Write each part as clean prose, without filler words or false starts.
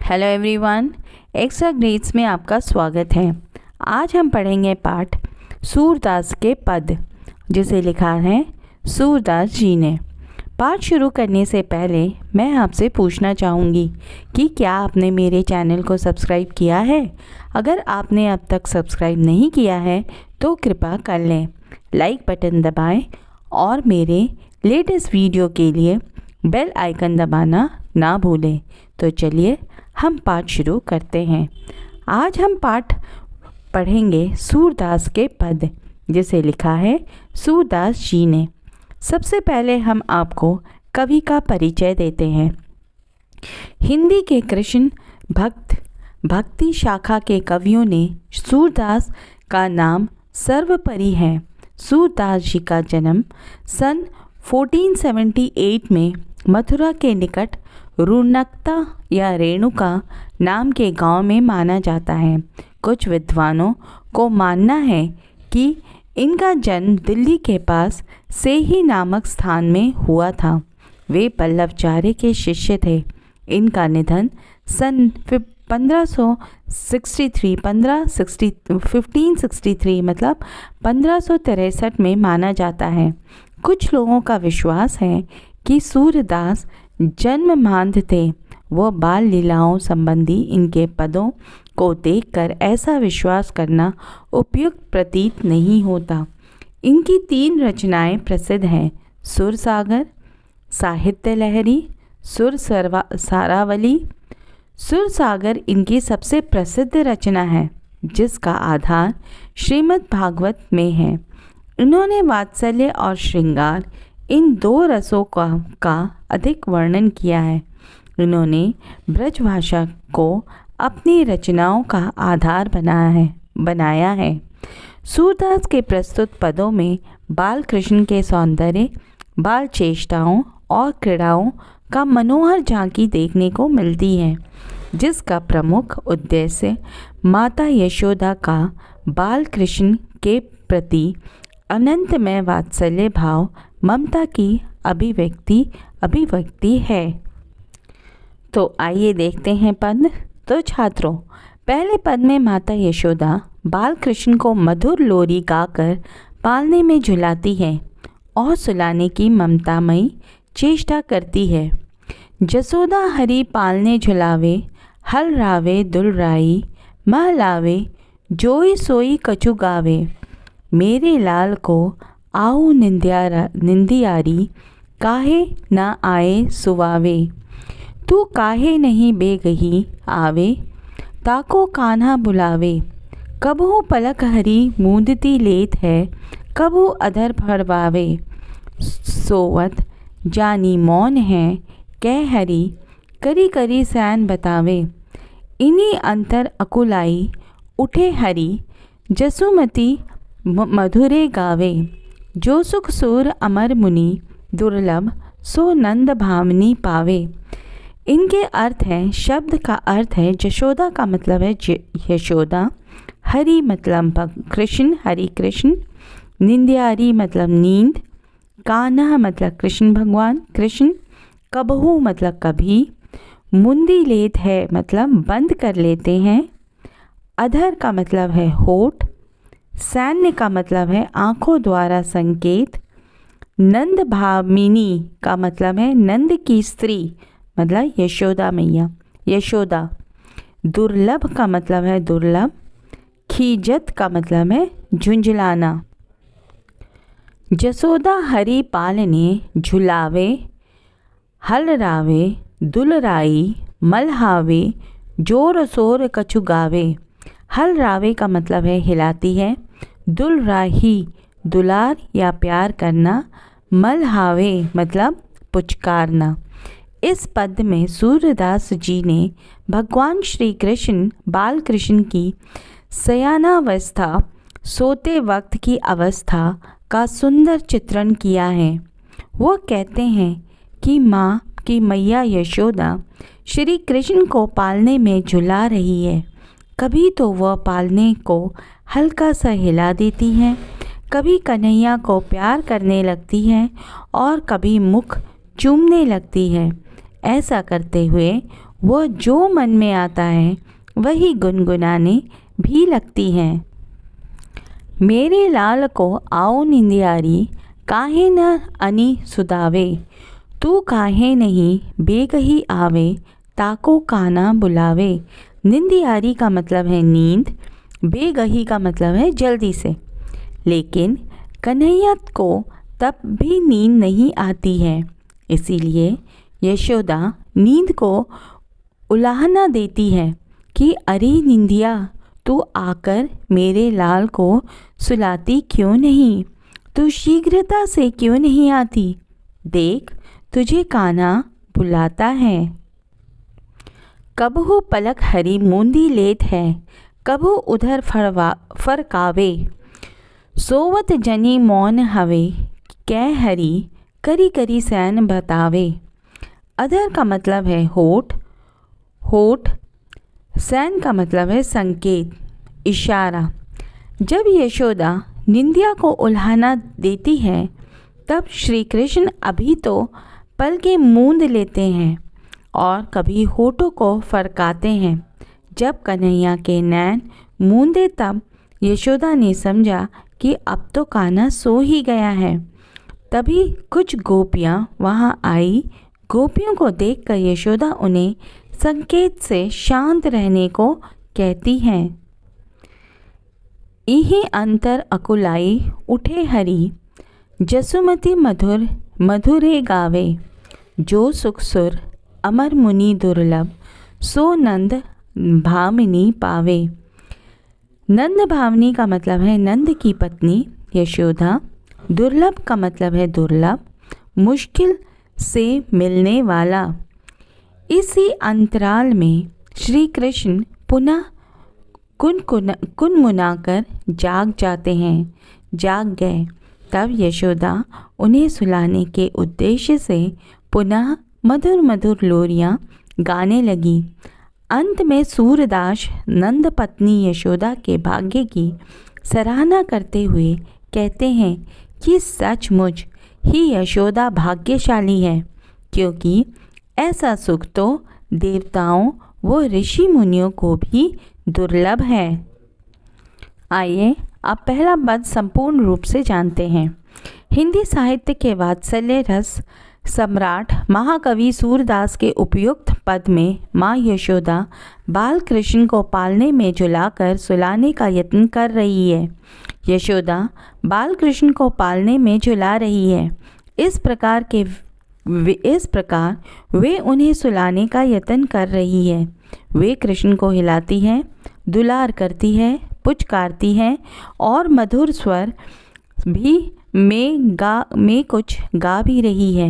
Hello everyone, extra grades में आपका स्वागत है। आज हम पढ़ेंगे पाठ सूरदास के पद, जिसे लिखा है सूरदास जी ने। पाठ शुरू करने से पहले मैं आपसे पूछना चाहूँगी कि क्या आपने मेरे चैनल को सब्सक्राइब किया है। अगर आपने अब तक सब्सक्राइब नहीं किया है तो कृपया कर लें, लाइक बटन दबाएं और मेरे लेटेस्ट वीडियो के लिए बेल आइकन दबाना ना भूलें। तो चलिए हम पाठ शुरू करते हैं। आज हम पाठ पढ़ेंगे सूरदास के पद, जिसे लिखा है सूरदास जी ने। सबसे पहले हम आपको कवि का परिचय देते हैं। हिंदी के कृष्ण भक्ति शाखा के कवियों ने सूरदास का नाम सर्वोपरि है। सूरदास जी का जन्म सन 1478 में मथुरा के निकट रुणकता या रेणुका नाम के गांव में माना जाता है। कुछ विद्वानों को मानना है कि इनका जन्म दिल्ली के पास सेही नामक स्थान में हुआ था। वे पल्लवाचार्य के शिष्य थे। इनका निधन सन 1563 मतलब 1563 में माना जाता है। कुछ लोगों का विश्वास है कि सूरदास जन्ममांध थे। वह बाल लीलाओं संबंधी इनके पदों को देखकर ऐसा विश्वास करना उपयुक्त प्रतीत नहीं होता। इनकी 3 रचनाएं प्रसिद्ध हैं: सुरसागर, साहित्य लहरी, सारावली। सुरसागर इनकी सबसे प्रसिद्ध रचना है, जिसका आधार श्रीमद् भागवत में है। इन्होंने वात्सल्य और श्रृंगार, इन 2 रसों का अधिक वर्णन किया है। इन्होंने ब्रजभाषा को अपनी रचनाओं का आधार बनाया है। सूरदास के प्रस्तुत पदों में बाल कृष्ण के सौंदर्य, बाल चेष्टाओं और क्रीड़ाओं का मनोहर झांकी देखने को मिलती है, जिसका प्रमुख उद्देश्य माता यशोदा का बाल कृष्ण के प्रति अनंतमय वात्सल्य भाव, ममता की अभिव्यक्ति है। तो आइए देखते हैं पद। तो छात्रों, पहले पद में माता यशोदा बाल कृष्ण को मधुर लोरी गाकर पालने में झुलाती है और सुलाने की ममतामयी चेष्टा करती है। जसोदा हरि पालने झुलावे, हल रावे दुलराई, मह लावे, जोई सोई कछु गावे। मेरे लाल को आऊ निंदियारी, काहे न आए सुवावे। तू काहे नहीं बेगही आवे, ताको कान्हा बुलावे। कबहू पलक हरी मूंदती लेत है, कबहू अधर फड़वावे। सोवत जानी मौन है, कह हरी करी करी सैन बतावे। इन्हीं अंतर अकुलाई उठे हरी, जसुमती मधुरे गावे। जो सुख सूर अमर मुनि, दुर्लभ सो नंद भावनी पावे। इनके अर्थ हैं, शब्द का अर्थ है जशोदा का मतलब है यशोदा, हरि मतलब कृष्ण, हरि कृष्ण, निंदियारी मतलब नींद, कान्हा मतलब कृष्ण भगवान कृष्ण, कबहू मतलब कभी, मुंदी लेत है मतलब बंद कर लेते हैं, अधर का मतलब है होठ, सैन्य का मतलब है आँखों द्वारा संकेत, नंद भामिनी का मतलब है नंद की स्त्री मतलब यशोदा मैया, यशोदा। दुर्लभ का मतलब है दुर्लभ, खीजत का मतलब है झुंझलाना। जसोदा हरि पालने झुलावे, हल रावे दुलराई, मलहावे, जोर सोर कछु गावे। हल रावे का मतलब है हिलाती है, दुलराही दुलार या प्यार करना, मलहावे मतलब पुचकारना। इस पद में सूरदास जी ने भगवान श्री कृष्ण बाल कृष्ण की सयानावस्था, सोते वक्त की अवस्था का सुंदर चित्रण किया है। वो कहते हैं कि माँ की मैया यशोदा श्री कृष्ण को पालने में झुला रही है। कभी तो वह पालने को हल्का सा हिला देती हैं, कभी कन्हैया को प्यार करने लगती हैं और कभी मुख चूमने लगती है। ऐसा करते हुए वह जो मन में आता है वही गुनगुनाने भी लगती हैं। मेरे लाल को आओ निंदियारी, काहे न अनी सुदावे, तू काहे नहीं बेगही आवे, ताको काना बुलावे। निंदियारी का मतलब है नींद, बेगही का मतलब है जल्दी से। लेकिन कन्हैया को तब भी नींद नहीं आती है, इसीलिए यशोदा नींद को उलाहना देती है कि अरे निंदिया, तू आकर मेरे लाल को सुलाती क्यों नहीं, तू शीघ्रता से क्यों नहीं आती, देख तुझे कान्हा बुलाता है। कबहू पलक हरी मूंदी लेट है, कबहू उधर फरकावे, सोवत जनी मौन हवे, कै हरी करी करी सैन बतावे। अधर का मतलब है होठ, होठ। सैन का मतलब है संकेत, इशारा। जब यशोदा निंदिया को उल्हाना देती है तब श्री कृष्ण अभी तो पलकें मूंद लेते हैं और कभी होठों को फरकाते हैं। जब कन्हैया के नैन मूंदे तब यशोदा ने समझा कि अब तो कान्हा सो ही गया है। तभी कुछ गोपियाँ वहाँ आई। गोपियों को देखकर यशोदा उन्हें संकेत से शांत रहने को कहती हैं। इही अंतर अकुलाई उठे हरी, जसुमती मधुर मधुरे गावे, जो सुख सुर अमर मुनि दुर्लभ, सो नंद भामिनी पावे। नंद भामिनी का मतलब है नंद की पत्नी यशोदा। दुर्लभ का मतलब है दुर्लभ, मुश्किल से मिलने वाला। इसी अंतराल में श्री कृष्ण पुनः कुनमुनाकर जाग जाते हैं। जाग गए तब यशोदा उन्हें सुलाने के उद्देश्य से पुनः मधुर मधुर लोरियां गाने लगी। अंत में सूरदास नंद पत्नी यशोदा के भाग्य की सराहना करते हुए कहते हैं कि सचमुच ही यशोदा भाग्यशाली है, क्योंकि ऐसा सुख तो देवताओं व ऋषि मुनियों को भी दुर्लभ है। आइए अब पहला पद संपूर्ण रूप से जानते हैं। हिंदी साहित्य के वात्सल्य रस सम्राट महाकवि सूरदास के उपयुक्त पद में माँ यशोदा बाल कृष्ण को पालने में झुलाकर सुलाने का यत्न कर रही है। यशोदा बाल कृष्ण को पालने में झुला रही है। इस प्रकार वे उन्हें सुलाने का यत्न कर रही है। वे कृष्ण को हिलाती है, दुलार करती है, पुचकारती है और मधुर स्वर भी में कुछ गा भी रही है।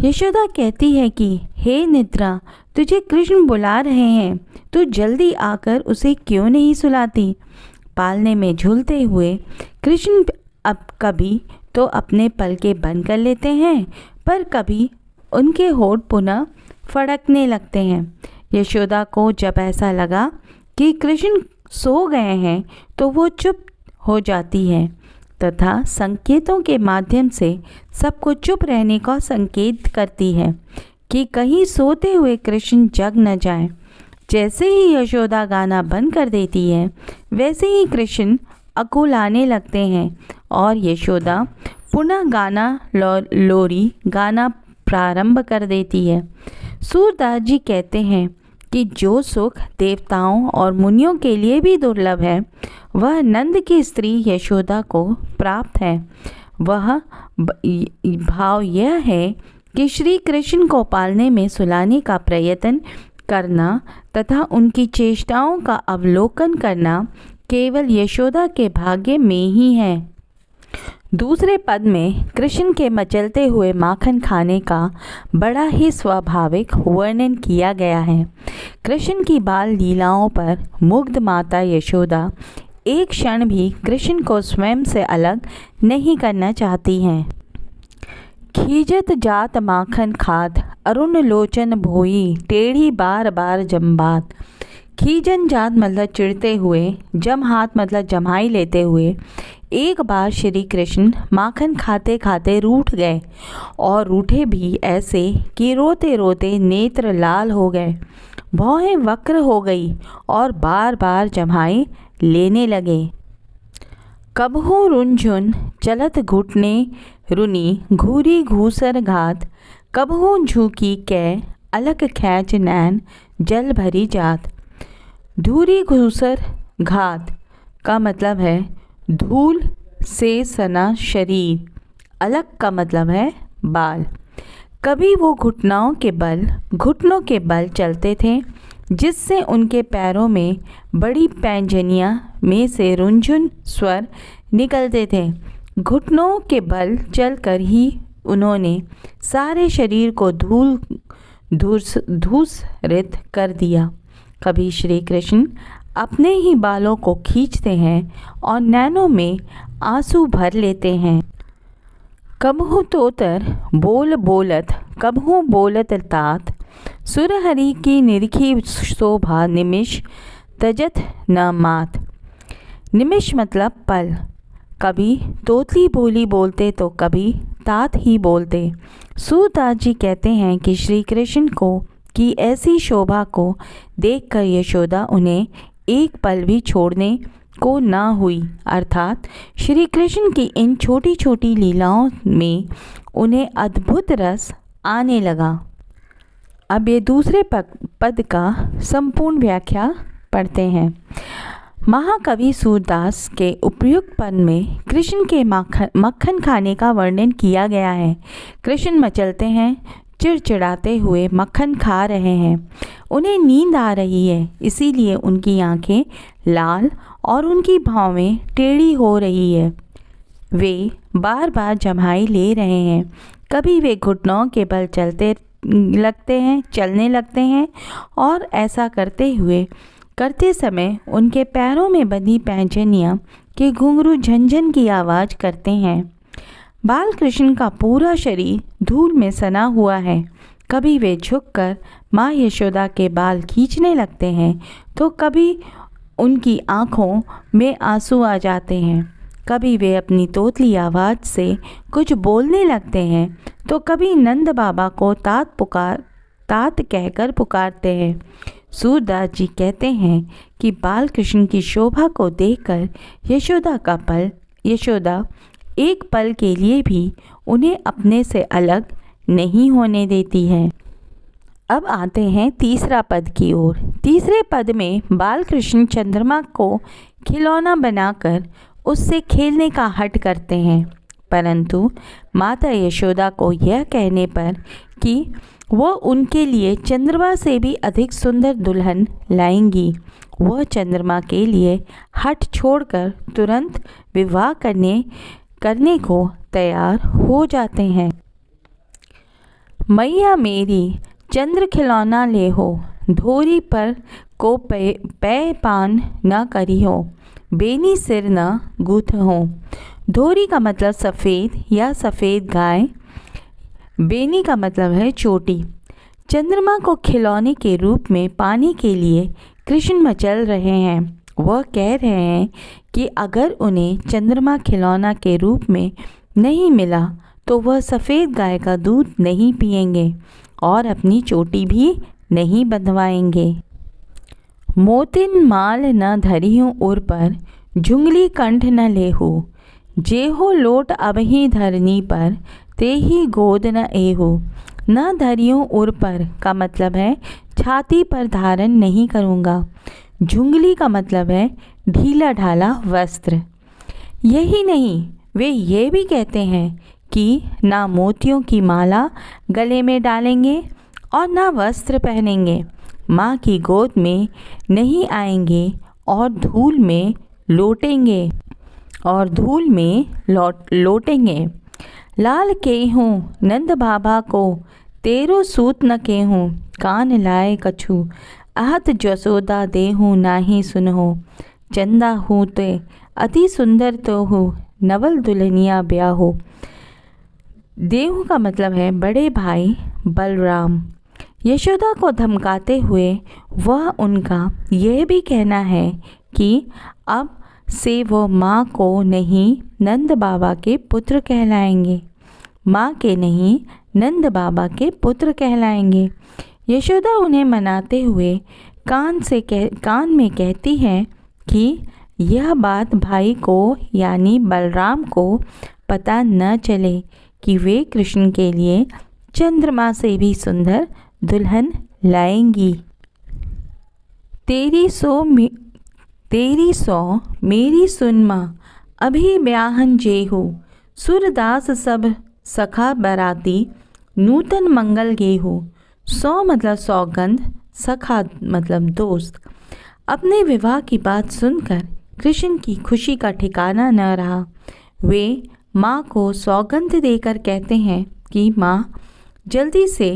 यशोदा कहती है कि हे निद्रा, तुझे कृष्ण बुला रहे हैं, तू जल्दी आकर उसे क्यों नहीं सुलाती। पालने में झूलते हुए कृष्ण अब कभी तो अपने पलके बंद कर लेते हैं, पर कभी उनके होठ पुनः फड़कने लगते हैं। यशोदा को जब ऐसा लगा कि कृष्ण सो गए हैं तो वो चुप हो जाती है तथा संकेतों के माध्यम से सबको चुप रहने का संकेत करती है कि कहीं सोते हुए कृष्ण जग न जाए। जैसे ही यशोदा गाना बंद कर देती है वैसे ही कृष्ण अकुलाने लगते हैं और यशोदा पुनः लोरी गाना प्रारंभ कर देती है। सूरदास जी कहते हैं कि जो सुख देवताओं और मुनियों के लिए भी दुर्लभ है वह नंद की स्त्री यशोदा को प्राप्त है। वह भाव यह है कि श्री कृष्ण को पालने में सुलाने का प्रयत्न करना तथा उनकी चेष्टाओं का अवलोकन करना केवल यशोदा के भाग्य में ही है। दूसरे पद में कृष्ण के मचलते हुए माखन खाने का बड़ा ही स्वाभाविक वर्णन किया गया है। कृष्ण की बाल लीलाओं पर मुग्ध माता यशोदा एक क्षण भी कृष्ण को स्वयं से अलग नहीं करना चाहती हैं। खीजत जात माखन खाद, अरुण लोचन भोई, टेढ़ी बार बार जम्बात। खीजन जात मतलब चिढ़ते हुए, जम हाथ मतलब जमाई लेते हुए, एक बार श्री कृष्ण माखन खाते खाते रूठ गए और रूठे भी ऐसे कि रोते रोते नेत्र लाल हो गए, भौहें वक्र हो गई और बार बार जम्हाई लेने लगे। कबहू रुनझुन चलत घुटने रुनी घूरी घूसर घात, कबहू झुकी कै अलग खैच नैन जल भरी जात। धूरी घूसर घात का मतलब है धूल से सना शरीर, अलग का मतलब है बाल। कभी वो घुटनों के बल चलते थे, जिससे उनके पैरों में बड़ी पैंजनियाँ में से रुंझुन स्वर निकलते थे। घुटनों के बल चलकर ही उन्होंने सारे शरीर को धूसरित कर दिया। कभी श्री कृष्ण अपने ही बालों को खींचते हैं और नैनों में आंसू भर लेते हैं। कबहू तोतर बोल बोलत कबहू बोलत तात, सुरहरि की निरखी शोभा निमिष तजत न मात। निमिष मतलब पल। कभी तोतली बोली बोलते तो कभी तात ही बोलते। सूरदास जी कहते हैं कि श्री कृष्ण को की ऐसी शोभा को देखकर यशोदा उन्हें एक पल भी छोड़ने को ना हुई, अर्थात श्री कृष्ण की इन छोटी छोटी लीलाओं में उन्हें अद्भुत रस आने लगा। अब ये दूसरे पद का संपूर्ण व्याख्या पढ़ते हैं। महाकवि सूरदास के उपयुक्त पद में कृष्ण के मक्खन खाने का वर्णन किया गया है। कृष्ण मचलते हैं, चिड़चिड़ाते हुए मक्खन खा रहे हैं। उन्हें नींद आ रही है, इसीलिए उनकी आंखें लाल और उनकी भौहें टेढ़ी हो रही है। वे बार बार जम्हाई ले रहे हैं। कभी वे घुटनों के बल चलने लगते हैं और ऐसा करते समय उनके पैरों में बंधी पैंजनियाँ के घुंघरू झंझन की आवाज़ करते हैं। बाल कृष्ण का पूरा शरीर धूल में सना हुआ है। कभी वे झुककर माँ यशोदा के बाल खींचने लगते हैं तो कभी उनकी आँखों में आंसू आ जाते हैं। कभी वे अपनी तोतली आवाज़ से कुछ बोलने लगते हैं तो कभी नंद बाबा को तात कहकर पुकारते हैं। सूरदास जी कहते हैं कि बाल कृष्ण की शोभा को देखकर यशोदा एक पल के लिए भी उन्हें अपने से अलग नहीं होने देती है। अब आते हैं तीसरा पद की ओर। तीसरे पद में बाल कृष्ण चंद्रमा को खिलौना बनाकर उससे खेलने का हठ करते हैं, परंतु माता यशोदा को यह कहने पर कि वह उनके लिए चंद्रमा से भी अधिक सुंदर दुल्हन लाएंगी, वह चंद्रमा के लिए हठ छोड़कर तुरंत विवाह करने को तैयार हो जाते हैं। मैया मेरी चंद्र खिलौना ले हो, धोरी पर को पै पान न करी हो, बेनी सिर न गूथ हो। धोरी का मतलब सफ़ेद या सफ़ेद गाय, बेनी का मतलब है चोटी। चंद्रमा को खिलौने के रूप में पाने के लिए कृष्ण मचल रहे हैं। वह कह रहे हैं कि अगर उन्हें चंद्रमा खिलौना के रूप में नहीं मिला तो वह सफ़ेद गाय का दूध नहीं पिएंगे और अपनी चोटी भी नहीं बंधवाएंगे। मोतिन माल न धरिहूँ उर पर, झुंगली कंठ न लेहू, जेहो लोट अबही धरनी पर, ते ही गोद न एहू। न धरियों उर पर का मतलब है छाती पर धारण नहीं करूँगा। झुंगली का मतलब है ढीला ढाला वस्त्र। यही नहीं, वे ये भी कहते हैं कि ना मोतियों की माला गले में डालेंगे और ना वस्त्र पहनेंगे, माँ की गोद में नहीं आएंगे और धूल में लौटेंगे। लाल केहूँ नंद बाबा को, तेरो सूत न केहूँ, कान लाए कछु, आहत जसोदा देहूँ नाही सुनहो। चंदा हूँ ते अति सुंदर तो हूँ, नवल दुल्हनिया ब्याहो। देहू का मतलब है बड़े भाई बलराम। यशोदा को धमकाते हुए वह उनका यह भी कहना है कि अब से वो माँ को नहीं नंद बाबा के पुत्र कहलाएंगे, माँ के नहीं नंद बाबा के पुत्र कहलाएंगे। यशोदा उन्हें मनाते हुए कान में कहती है कि यह बात भाई को यानी बलराम को पता न चले कि वे कृष्ण के लिए चंद्रमा से भी सुंदर दुल्हन लाएंगी। तेरी सो मेरी सुन माँ, अभी ब्याहन जेहू, सूरदास सब सखा बराती, नूतन मंगल गेहू। सौ मतलब सौगंध, सखा मतलब दोस्त। अपने विवाह की बात सुनकर कृष्ण की खुशी का ठिकाना न रहा। वे माँ को सौगंध देकर कहते हैं कि माँ जल्दी से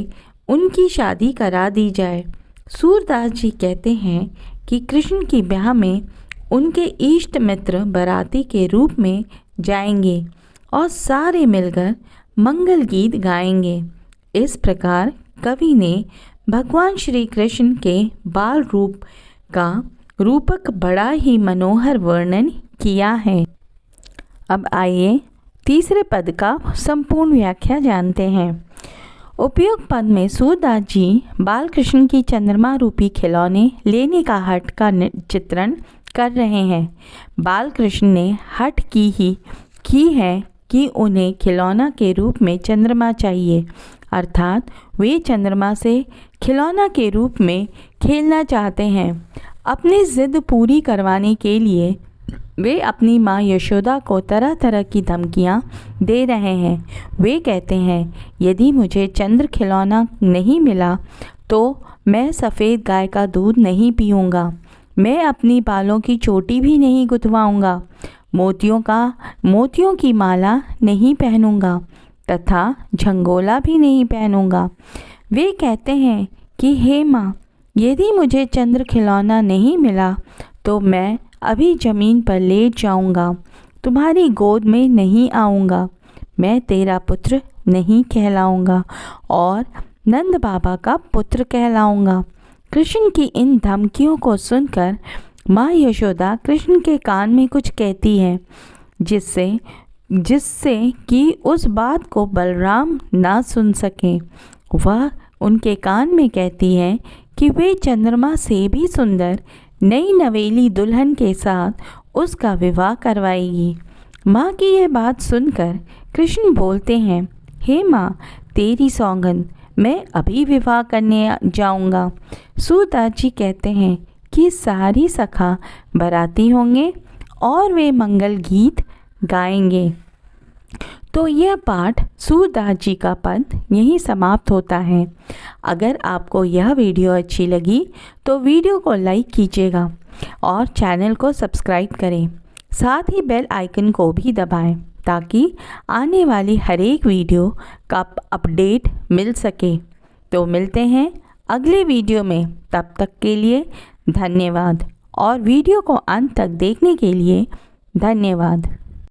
उनकी शादी करा दी जाए। सूरदास जी कहते हैं कि कृष्ण की ब्याह में उनके इष्ट मित्र बाराती के रूप में जाएंगे और सारे मिलकर मंगल गीत गाएंगे। इस प्रकार कवि ने भगवान श्री कृष्ण के बाल रूप का रूपक बड़ा ही मनोहर वर्णन किया है। अब आइए तीसरे पद का संपूर्ण व्याख्या जानते हैं। उपयुक्त पद में सूरदास जी बाल कृष्ण की चंद्रमा रूपी खिलौने लेने का हठ का चित्रण कर रहे हैं। बाल कृष्ण ने हठ की है कि उन्हें खिलौना के रूप में चंद्रमा चाहिए, अर्थात वे चंद्रमा से खिलौना के रूप में खेलना चाहते हैं। अपनी जिद पूरी करवाने के लिए वे अपनी माँ यशोदा को तरह तरह की धमकियाँ दे रहे हैं। वे कहते हैं यदि मुझे चंद्र खिलौना नहीं मिला तो मैं सफ़ेद गाय का दूध नहीं पीऊँगा, मैं अपनी बालों की चोटी भी नहीं गुथवाऊँगा, मोतियों की माला नहीं पहनूँगा तथा झंगोला भी नहीं पहनूँगा। वे कहते हैं कि हे माँ, यदि मुझे चंद्र खिलौना नहीं मिला तो मैं अभी ज़मीन पर लेट जाऊँगा, तुम्हारी गोद में नहीं आऊँगा, मैं तेरा पुत्र नहीं कहलाऊँगा और नंद बाबा का पुत्र कहलाऊँगा। कृष्ण की इन धमकियों को सुनकर माँ यशोदा कृष्ण के कान में कुछ कहती है, जिससे कि उस बात को बलराम ना सुन सके। वह उनके कान में कहती है कि वे चंद्रमा से भी सुंदर नई नवेली दुल्हन के साथ उसका विवाह करवाएगी। माँ की यह बात सुनकर कृष्ण बोलते हैं, हे माँ, तेरी सौगंध, मैं अभी विवाह करने जाऊँगा। सूरदास जी कहते हैं कि सारी सखा बाराती होंगे और वे मंगल गीत गाएंगे। तो यह पाठ सूरदास जी का पद यहीं समाप्त होता है। अगर आपको यह वीडियो अच्छी लगी तो वीडियो को लाइक कीजिएगा और चैनल को सब्सक्राइब करें, साथ ही बेल आइकन को भी दबाएं ताकि आने वाली हर एक वीडियो का अपडेट मिल सके। तो मिलते हैं अगले वीडियो में, तब तक के लिए धन्यवाद और वीडियो को अंत तक देखने के लिए धन्यवाद।